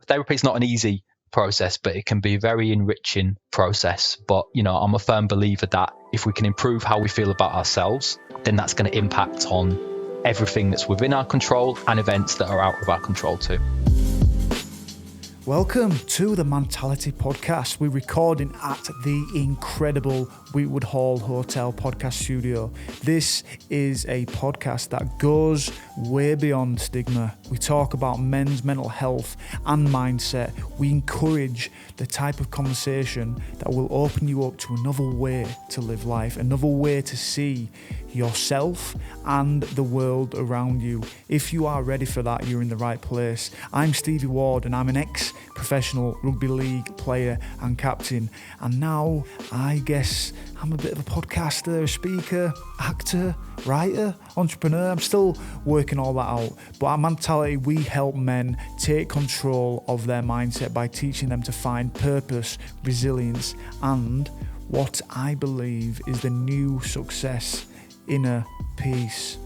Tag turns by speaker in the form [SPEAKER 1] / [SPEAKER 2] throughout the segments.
[SPEAKER 1] therapy is not an easy process, but it can be a very enriching process. But, I'm a firm believer that if we can improve how we feel about ourselves, then that's going to impact on everything that's within our control and events that are out of our control too.
[SPEAKER 2] Welcome to the Mantality Podcast. We're recording at the incredible Wheatwood Hall Hotel podcast studio. This is a podcast that goes way beyond stigma. We talk about men's mental health and mindset. We encourage the type of conversation that will open you up to another way to live life, another way to see yourself and the world around you. If you are ready for that, you're in the right place. I'm Stevie Ward and I'm an ex-professional rugby league player and captain, and now I guess I'm a bit of a podcaster, a speaker, actor, writer, entrepreneur. I'm still working all that out, but at Mantality we help men take control of their mindset by teaching them to find purpose, resilience, and what I believe is the new success: inner peace.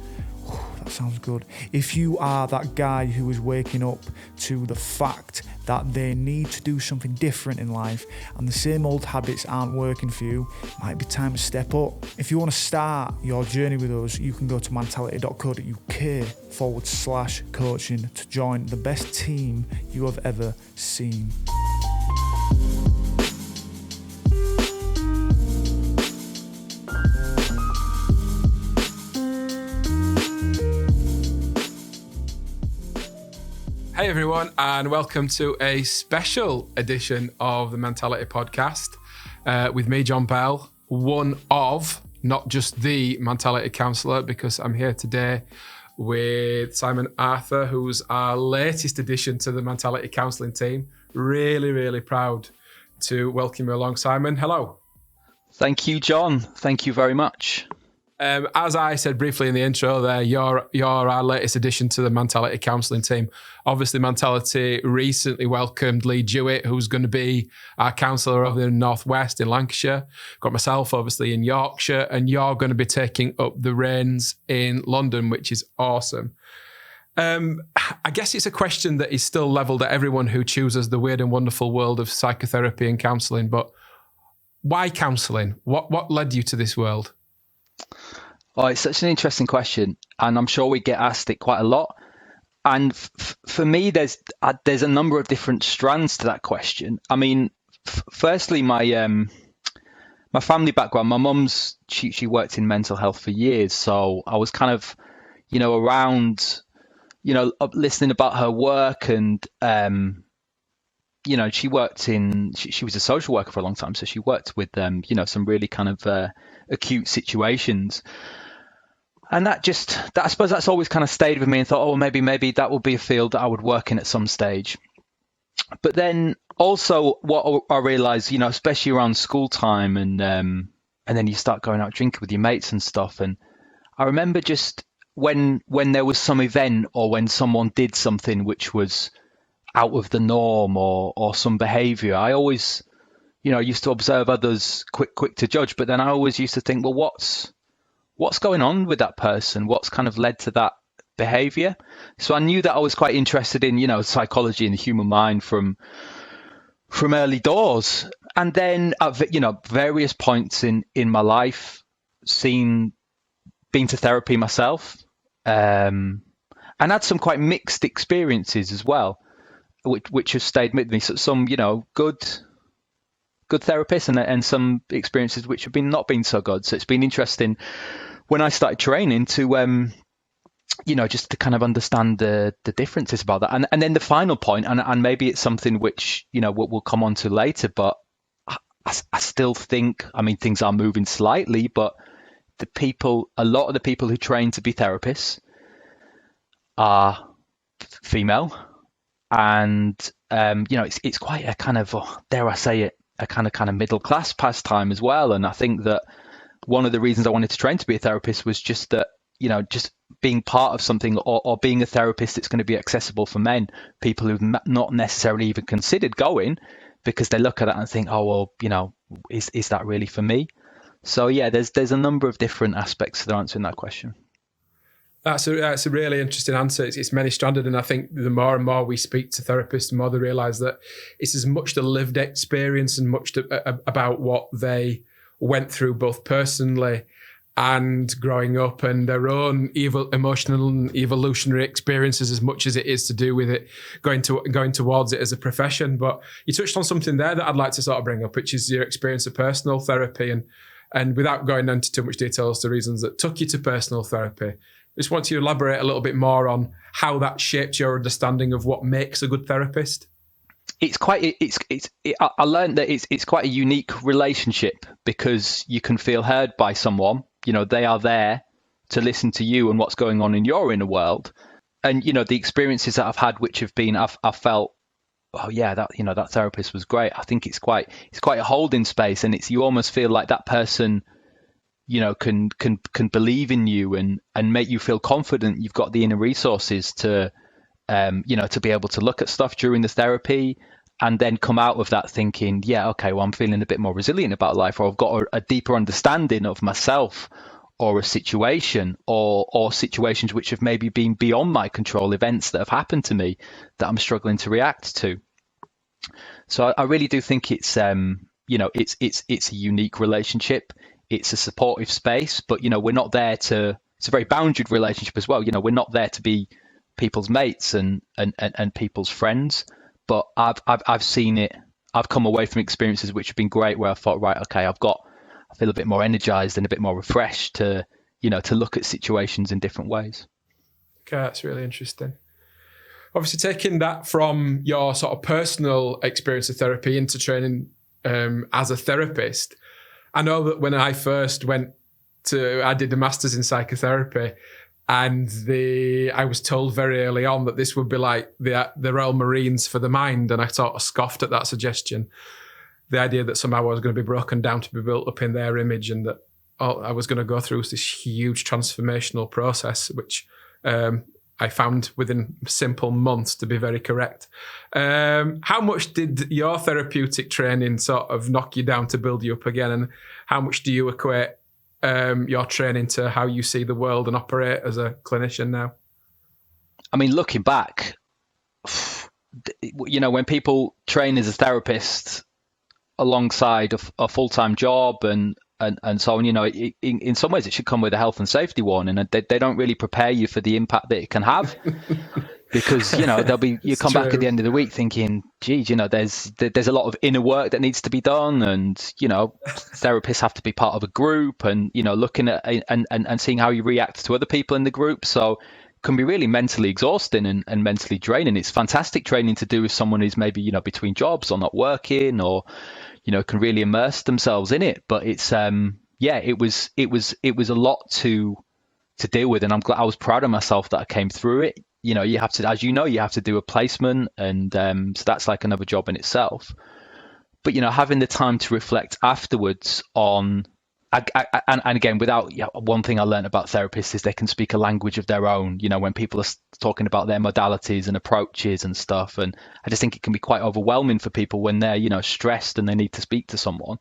[SPEAKER 2] That sounds good. If you are that guy who is waking up to the fact that they need to do something different in life and the same old habits aren't working for you, it might be time to step up. If you want to start your journey with us, you can go to mantality.co.uk/coaching to join the best team you have ever seen.
[SPEAKER 3] Hey everyone, and welcome to a special edition of the Mantality Podcast with me, John Bell, one of, not just the Mantality Counsellor, because I'm here today with Simon Arthur, who's our latest addition to the Mantality Counselling team. Really, really proud to welcome you along, Simon. Hello.
[SPEAKER 1] Thank you, John. Thank you very much.
[SPEAKER 3] As I said briefly in the intro there, you're our latest addition to the Mantality Counselling team. Obviously, Mantality recently welcomed Lee Jewett, who's going to be our counsellor over the Northwest in Lancashire. Got myself, obviously, in Yorkshire, and you're going to be taking up the reins in London, which is awesome. I guess it's a question that is still levelled at everyone who chooses the weird and wonderful world of psychotherapy and counselling, but why counselling? What led you to this world?
[SPEAKER 1] Oh, it's such an interesting question, and I'm sure we get asked it quite a lot. And for me, there's a number of different strands to that question. I mean, firstly, my family background. My mum's she worked in mental health for years, so I was kind of, around, listening about her work, and she worked in. She was a social worker for a long time, so she worked with some really kind of acute situations. And that I suppose that's always kind of stayed with me, and thought, oh, maybe that would be a field that I would work in at some stage. But then also what I realized, especially around school time, and then you start going out drinking with your mates and stuff. And I remember just when there was some event, or when someone did something which was out of the norm, or some behavior, I always, used to observe others, quick to judge. But then I always used to think, well, what's going on with that person? What's kind of led to that behavior? So I knew that I was quite interested in, psychology and the human mind from early doors. And then at, various points in my life, been to therapy myself, and had some quite mixed experiences as well, which have stayed with me. So some, good therapists, and some experiences which have not been so good. So it's been interesting when I started training to, just to kind of understand the differences about that. And then the final point, and maybe it's something which, we'll come on to later, but I still think, things are moving slightly, but a lot of the people who train to be therapists are female. And, it's quite a kind of, dare I say it, a kind of middle class pastime as well. And I think that one of the reasons I wanted to train to be a therapist was just that, just being part of something, or being a therapist that's going to be accessible for men, people who've not necessarily even considered going, because they look at it and think, oh, well, is that really for me? So yeah, there's a number of different aspects to answering that question.
[SPEAKER 3] That's a really interesting answer. It's many-stranded, and I think the more and more we speak to therapists, the more they realise that it's as much the lived experience and much about what they went through both personally and growing up and their own emotional and evolutionary experiences as much as it is to do with it going towards it as a profession. But you touched on something there that I'd like to sort of bring up, which is your experience of personal therapy. And without going into too much detail as to reasons that took you to personal therapy, I just want to elaborate a little bit more on how that shaped your understanding of what makes a good therapist.
[SPEAKER 1] I learned that it's quite a unique relationship because you can feel heard by someone. You know, they are there to listen to you and what's going on in your inner world. And, you know, the experiences that I've had, which have been, I've felt, oh yeah, that therapist was great. I think it's quite a holding space, and you almost feel like that person, you know, can believe in you and make you feel confident. You've got the inner resources to, to be able to look at stuff during the therapy and then come out of that thinking, yeah, okay, well, I'm feeling a bit more resilient about life, or I've got a deeper understanding of myself or a situation or situations which have maybe been beyond my control, events that have happened to me that I'm struggling to react to. So I really do think it's a unique relationship. It's a supportive space, but, you know, we're not there it's a very boundaried relationship as well. You know, we're not there to be people's mates and people's friends, but I've seen it. I've come away from experiences which have been great where I thought, right, okay, I feel a bit more energized and a bit more refreshed to look at situations in different ways.
[SPEAKER 3] Okay, that's really interesting. Obviously, taking that from your sort of personal experience of therapy into training as a therapist, I know that when I first I did the Masters in Psychotherapy, and I was told very early on that this would be like the Royal Marines for the mind, and I sort of scoffed at that suggestion. The idea that somehow I was going to be broken down to be built up in their image, and that I was going to go through this huge transformational process, which I found within simple months to be very correct. How much did your therapeutic training sort of knock you down to build you up again? And how much do you equate your training to how you see the world and operate as a clinician now?
[SPEAKER 1] I mean, looking back, you know, when people train as a therapist alongside a full-time job and so on, you know, in some ways it should come with a health and safety warning, and they don't really prepare you for the impact that it can have. Because, you know, you come back at the end of the week thinking, geez, you know, there's a lot of inner work that needs to be done, and, you know, therapists have to be part of a group, and, you know, looking at and seeing how you react to other people in the group. So it can be really mentally exhausting and mentally draining. It's fantastic training to do with someone who's maybe, you know, between jobs or not working, or, you know, can really immerse themselves in it. But it's it was a lot to deal with, and I was proud of myself that I came through it. You know, you have to do a placement, and so that's like another job in itself. But, you know, having the time to reflect afterwards on, and again, one thing I learned about therapists is they can speak a language of their own. You know, when people are talking about their modalities and approaches and stuff, and I just think it can be quite overwhelming for people when they're, you know, stressed and they need to speak to someone.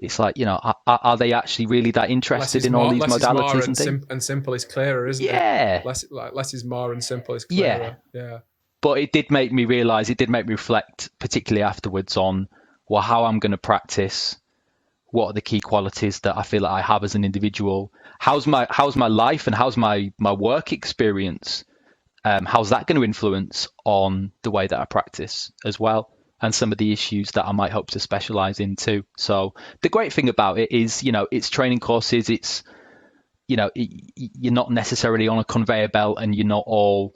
[SPEAKER 1] It's like, you know, are they actually really that interested in all these modalities and things?
[SPEAKER 3] And simple is clearer, isn't it?
[SPEAKER 1] Yeah.
[SPEAKER 3] Less is more and simple is clearer. Yeah.
[SPEAKER 1] But it did make me reflect, particularly afterwards, on, well, how I'm going to practice. What are the key qualities that I feel that I have as an individual? How's my life and how's my work experience? How's that going to influence on the way that I practice as well? And some of the issues that I might hope to specialize in too. So the great thing about it is, you know, it's training courses. It's, you know, you're not necessarily on a conveyor belt, and you're not all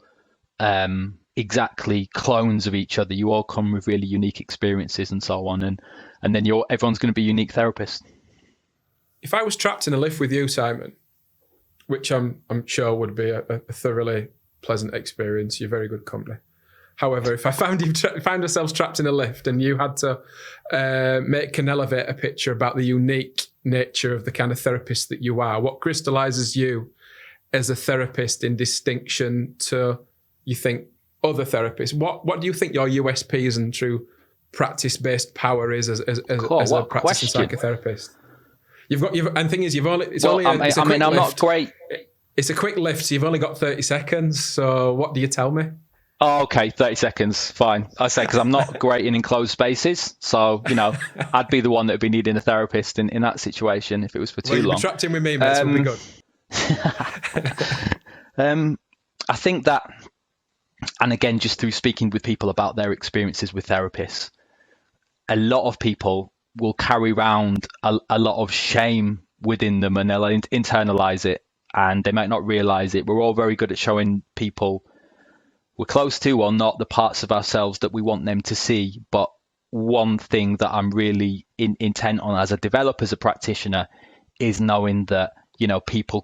[SPEAKER 1] exactly clones of each other. You all come with really unique experiences and so on. And then everyone's going to be unique therapists.
[SPEAKER 3] If I was trapped in a lift with you, Simon, which I'm sure would be a thoroughly pleasant experience, you're very good company. However, if I found ourselves trapped in a lift and you had to make an elevator picture about the unique nature of the kind of therapist that you are, what crystallizes you as a therapist in distinction to, you think, other therapists? What do you think your USPs and true practice-based power is as a practicing psychotherapist? And the thing is, I'm not great. It's a quick lift, so you've only got 30 seconds. So what do you tell me?
[SPEAKER 1] Oh, okay, 30 seconds, fine. I say, because I'm not great in enclosed spaces. So, I'd be the one that would be needing a therapist in that situation if it was for too long.
[SPEAKER 3] Trapped in with me, mate, so we'll be good.
[SPEAKER 1] I think that, and again, just through speaking with people about their experiences with therapists, a lot of people will carry around a lot of shame within them, and they'll internalize it, and they might not realize it. We're all very good at showing people we're close to or not the parts of ourselves that we want them to see. But one thing that I'm really intent on as a developer, as a practitioner, is knowing that, people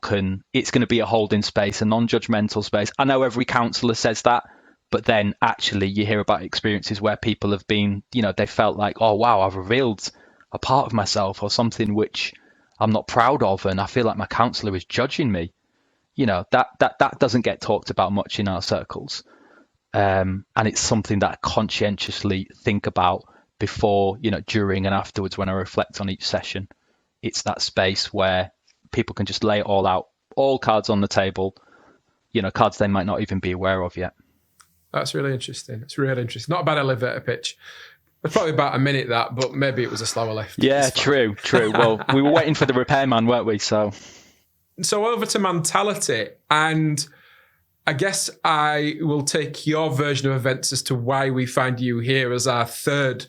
[SPEAKER 1] it's going to be a holding space, a non-judgmental space. I know every counsellor says that, but then actually you hear about experiences where people have been, they felt like, oh, wow, I've revealed a part of myself or something which I'm not proud of, and I feel like my counsellor is judging me. That doesn't get talked about much in our circles. And it's something that I conscientiously think about before, during and afterwards when I reflect on each session. It's that space where people can just lay it all out, all cards on the table, cards they might not even be aware of yet.
[SPEAKER 3] That's really interesting. It's really interesting. Not a bad elevator pitch. It's probably about a minute that, but maybe it was a slower lift.
[SPEAKER 1] Yeah, true. Well, we were waiting for the repairman, weren't we? So
[SPEAKER 3] over to Mantality, and I guess I will take your version of events as to why we find you here as our third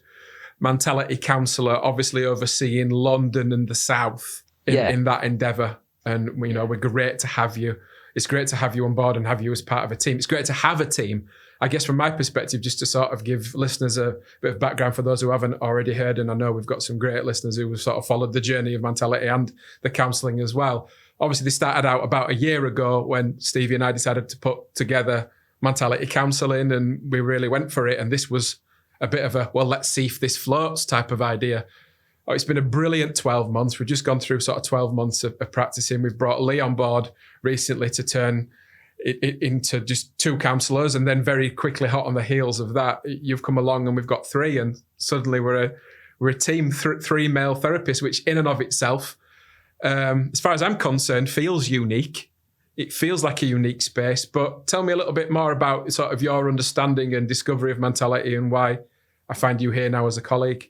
[SPEAKER 3] Mantality Counsellor, obviously overseeing London and the South in that endeavour. And, we're great to have you. It's great to have you on board and have you as part of a team. It's great to have a team. I guess from my perspective, just to sort of give listeners a bit of background for those who haven't already heard, and I know we've got some great listeners who have sort of followed the journey of Mantality and the counselling as well. Obviously, they started out about a year ago when Stevie and I decided to put together Mantality Counselling, and we really went for it. And this was a bit of a, well, let's see if this floats type of idea. Oh, it's been a brilliant 12 months. We've just gone through sort of 12 months of practicing. We've brought Lee on board recently to turn it into just 2 counsellors, and then very quickly, hot on the heels of that, you've come along and we've got 3, and suddenly we're a team, 3 male therapists, which in and of itself, as far as I'm concerned, feels unique. It feels like a unique space. But tell me a little bit more about sort of your understanding and discovery of Mantality and why I find you here now as a colleague.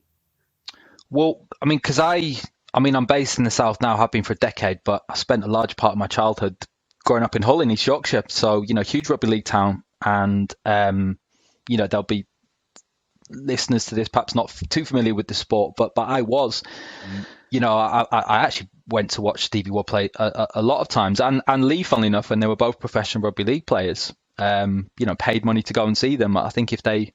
[SPEAKER 1] Well, because I'm based in the South now, have been for a decade, but I spent a large part of my childhood growing up in Hull in East Yorkshire. So, huge rugby league town. And, there'll be listeners to this perhaps not too familiar with the sport, but I was. I actually went to watch Stevie Wood play a lot of times, and Lee, funnily enough, when they were both professional rugby league players, paid money to go and see them. I think if they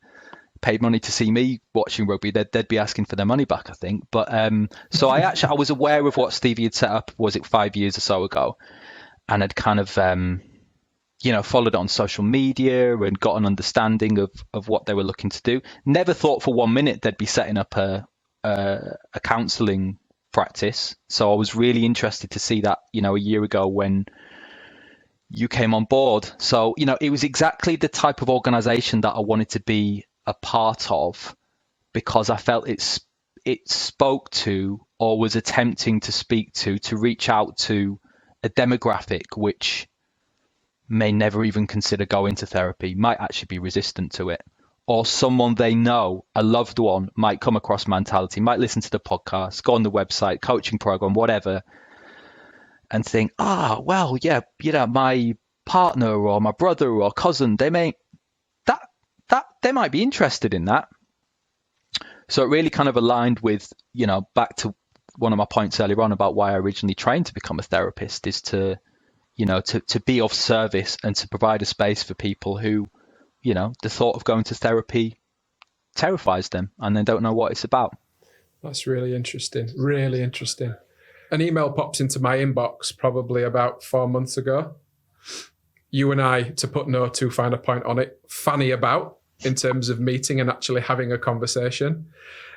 [SPEAKER 1] paid money to see me watching rugby, they'd be asking for their money back, I think. But so I was aware of what Stevie had set up, was it 5 years or so ago, and had kind of followed it on social media and got an understanding of what they were looking to do. Never thought for 1 minute they'd be setting up a counselling practice. So I was really interested to see that, a year ago when you came on board. So, it was exactly the type of organisation that I wanted to be a part of, because I felt it spoke to, or was attempting to speak to reach out to a demographic which may never even consider going to therapy, might actually be resistant to it, or someone they know, a loved one, might come across Mantality, might listen to the podcast, go on the website, coaching program, whatever, and think, well, yeah, my partner or my brother or cousin, they might be interested in that. So it really kind of aligned with, back to one of my points earlier on about why I originally trained to become a therapist, is to be of service and to provide a space for people who, the thought of going to therapy terrifies them and they don't know what it's about.
[SPEAKER 3] That's really interesting. Really interesting. An email pops into my inbox probably about 4 months ago. You and I, to put no too fine a point on it, funny about in terms of meeting and actually having a conversation.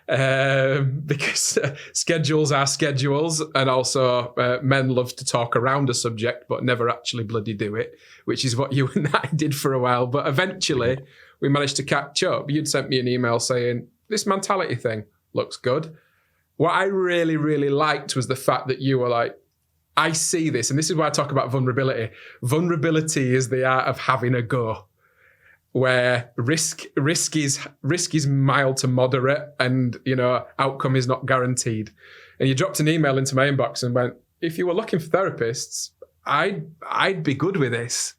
[SPEAKER 3] Because schedules are schedules, and also men love to talk around a subject but never actually bloody do it, which is what you and I did for a while. But eventually we managed to catch up. You'd sent me an email saying, this Mantality thing looks good. What I really, really liked was the fact that you were like, I see this, and this is why I talk about vulnerability. Vulnerability is the art of having a go, where risk is mild to moderate, and outcome is not guaranteed. And you dropped an email into my inbox and went, if you were looking for therapists, I'd be good with this.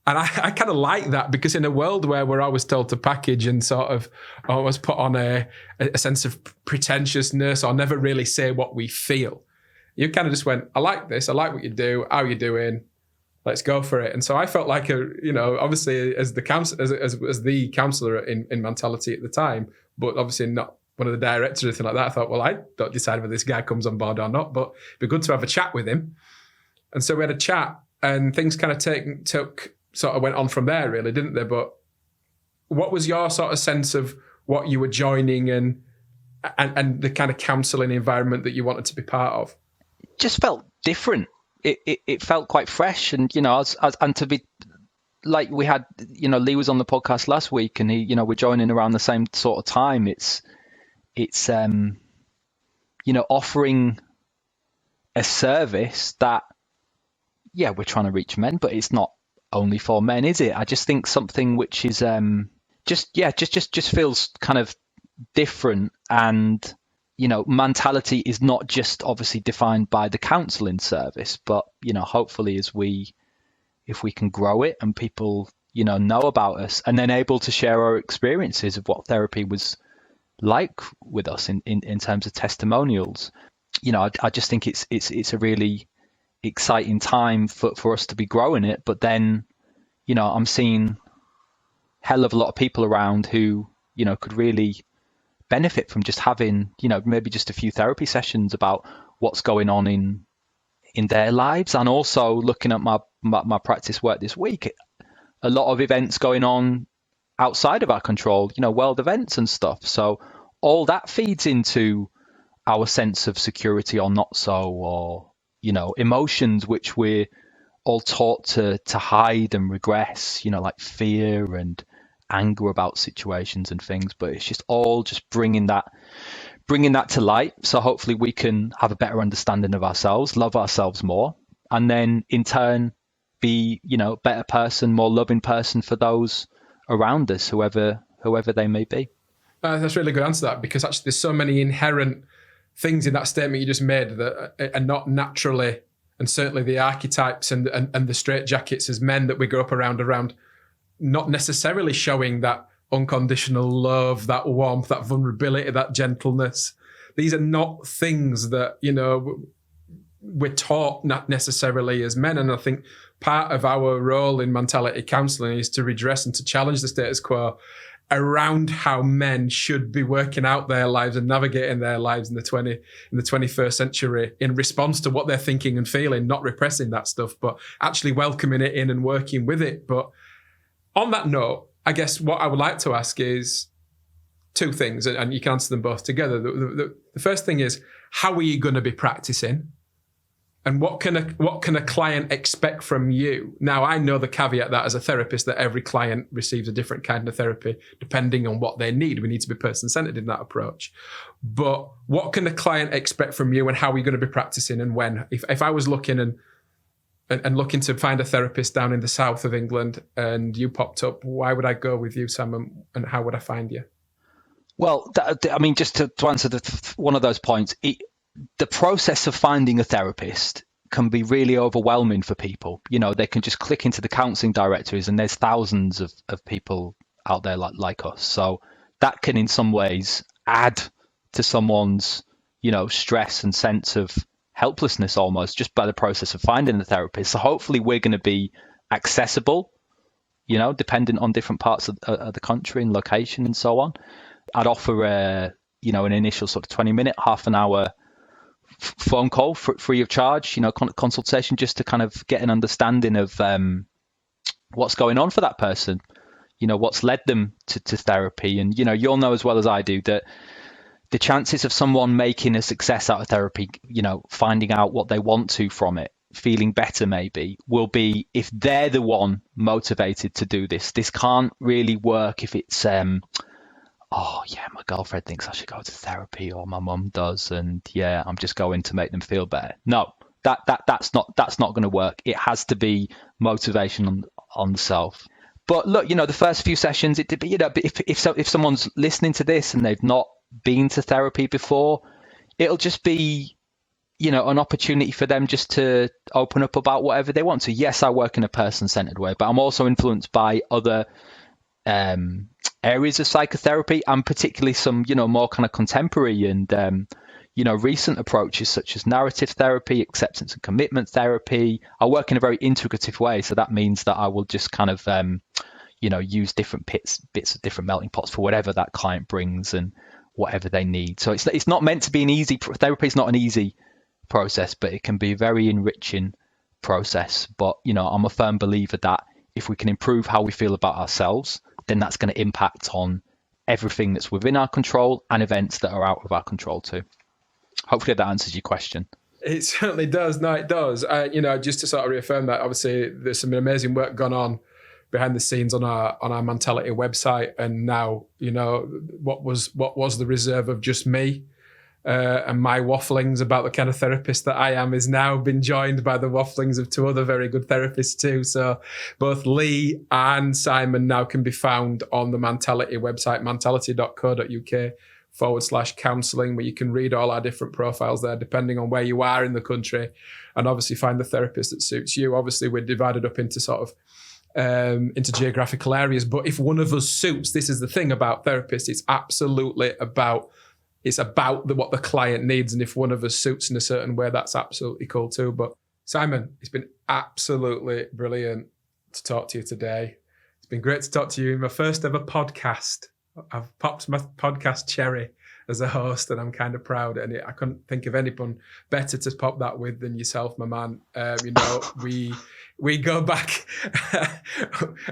[SPEAKER 3] And I kind of like that, because in a world where we're always told to package and sort of always put on a sense of pretentiousness or never really say what we feel, you kind of just went, I like this, I like what you do, how you doing, let's go for it. And so I felt like obviously as the counsellor in Mantality at the time, but obviously not one of the directors or anything like that, I thought, well, I don't decide whether this guy comes on board or not, but it'd be good to have a chat with him. And so we had a chat, and things kind of went on from there, really, didn't they? But what was your sort of sense of what you were joining and the kind of counselling environment that you wanted to be part of?
[SPEAKER 1] It just felt different. It felt quite fresh, and and to be like, we had Lee was on the podcast last week, and he we're joining around the same sort of time. It's offering a service that we're trying to reach men, but it's not only for men, is it? I just think something which is just feels kind of different. And Mantality is not just obviously defined by the counselling service, but hopefully if we can grow it and people know about us, and then able to share our experiences of what therapy was like with us in terms of testimonials, I just think it's a really exciting time for us to be growing it. But then I'm seeing hell of a lot of people around who could really benefit from just having maybe just a few therapy sessions about what's going on in their lives. And also looking at my practice work this week, a lot of events going on outside of our control, world events and stuff. So all that feeds into our sense of security or not so, or emotions which we're all taught to hide and regress, like fear and anger about situations and things. But it's just all just bringing that to light, so hopefully we can have a better understanding of ourselves, love ourselves more, and then in turn be better person, more loving person for those around us, whoever they may be.
[SPEAKER 3] That's a really good answer to that, because actually there's so many inherent things in that statement you just made that are not naturally, and certainly the archetypes and the straitjackets as men that we grow up around not necessarily showing that unconditional love, that warmth, that vulnerability, that gentleness. These are not things that we're taught, not necessarily as men. And I think part of our role in Mantality Counselling is to redress and to challenge the status quo around how men should be working out their lives and navigating their lives in the 21st century in response to what they're thinking and feeling, not repressing that stuff, but actually welcoming it in and working with it. But on that note, I guess what I would like to ask is two things, and you can answer them both together. The first thing is, how are you going to be practicing? And what can a client expect from you? Now, I know the caveat that as a therapist, that every client receives a different kind of therapy depending on what they need. We need to be person-centered in that approach. But what can a client expect from you, and how are you going to be practicing, and when? If I was looking and looking to find a therapist down in the south of England and you popped up, why would I go with you, Sam, and how would I find you?
[SPEAKER 1] Well, just to answer one of those points, the process of finding a therapist can be really overwhelming for people. They can just click into the counselling directories and there's thousands of people out there like us. So that can in some ways add to someone's, stress and sense of helplessness almost just by the process of finding the therapist. So hopefully we're going to be accessible, dependent on different parts of the country and location and so on. I'd offer an initial sort of 20-minute, half an hour phone call free of charge, consultation, just to kind of get an understanding of what's going on for that person, what's led them to therapy. And, you'll know as well as I do that the chances of someone making a success out of therapy, finding out what they want to from it, feeling better maybe, will be if they're the one motivated to do this. This can't really work if it's my girlfriend thinks I should go to therapy, or my mum does, and I'm just going to make them feel better. No, that's not going to work. It has to be motivation on the self. But look, the first few sessions, if someone's listening to this and they've not been to therapy before, it'll just be, an opportunity for them just to open up about whatever they want to. Yes, I work in a person-centered way, but I'm also influenced by other areas of psychotherapy, and particularly some, more kind of contemporary and, recent approaches such as narrative therapy, acceptance and commitment therapy. I work in a very integrative way. So that means that I will just kind of, use different bits of different melting pots for whatever that client brings and whatever they need. So it's not meant to be an easy, therapy is not an easy process, but it can be a very enriching process. But, I'm a firm believer that if we can improve how we feel about ourselves, then that's going to impact on everything that's within our control and events that are out of our control too. Hopefully that answers your question.
[SPEAKER 3] It certainly does. No, it does. Just to sort of reaffirm that, obviously there's some amazing work gone on behind the scenes on our Mantality website, and now what was the reserve of just me and my wafflings about the kind of therapist that I am is now been joined by the wafflings of two other very good therapists too. So both Lee and Simon now can be found on the Mantality website, mantality.co.uk/counselling, where you can read all our different profiles there, depending on where you are in the country, and obviously find the therapist that suits you. Obviously, we're divided up into sort of into geographical areas, but if one of us suits, this is the thing about therapists, it's absolutely about what the client needs, and if one of us suits in a certain way, that's absolutely cool too. But Simon, it's been absolutely brilliant to talk to you today. It's been great to talk to you in my first ever podcast. I've popped my podcast cherry as a host, and I'm kind of proud. And I couldn't think of anyone better to pop that with than yourself, my man. We go back.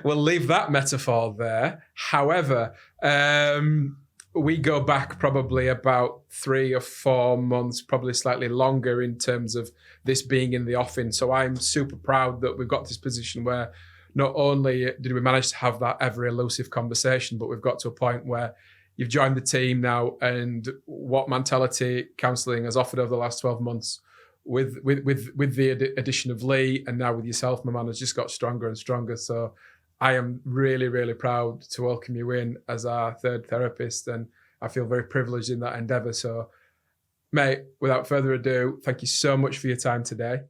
[SPEAKER 3] We'll leave that metaphor there. However, we go back probably about 3 or 4 months, probably slightly longer in terms of this being in the offing. So I'm super proud that we've got this position where not only did we manage to have that ever elusive conversation, but we've got to a point where you've joined the team now, and what Mantality Counselling has offered over the last 12 months with the addition of Lee, and now with yourself, my man, has just got stronger and stronger. So I am really, really proud to welcome you in as our third therapist, and I feel very privileged in that endeavour. So, mate, without further ado, thank you so much for your time today.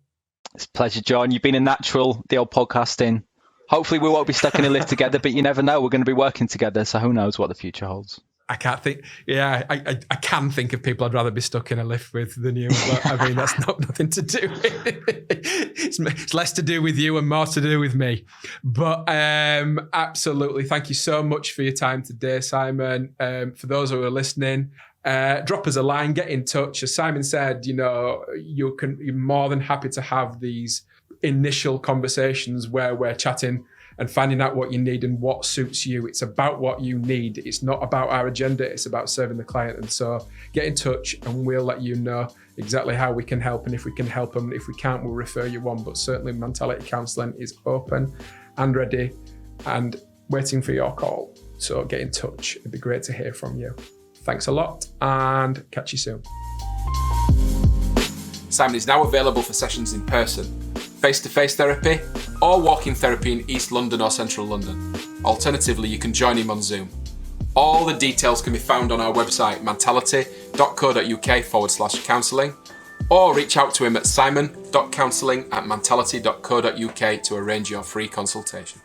[SPEAKER 1] It's a pleasure, John. You've been a natural, the old podcasting. Hopefully we won't be stuck in a lift together, but you never know. We're going to be working together, so who knows what the future holds.
[SPEAKER 3] I can't think. Yeah, I can think of people I'd rather be stuck in a lift with than you. But I mean, that's nothing to do with it. It's less to do with you and more to do with me. But absolutely, thank you so much for your time today, Simon. For those who are listening, drop us a line, get in touch. As Simon said, you're more than happy to have these initial conversations where we're chatting and finding out what you need and what suits you. It's about what you need. It's not about our agenda. It's about serving the client. And so get in touch and we'll let you know exactly how we can help, and if we can help them. If we can't, we'll refer you on. But certainly Mantality Counselling is open and ready and waiting for your call. So get in touch. It'd be great to hear from you. Thanks a lot and catch you soon. Simon is now available for sessions in person, face-to-face therapy, or walk-in therapy in East London or Central London. Alternatively, you can join him on Zoom. All the details can be found on our website, mantality.co.uk/counselling, or reach out to him at simon.counselling@mantality.co.uk to arrange your free consultation.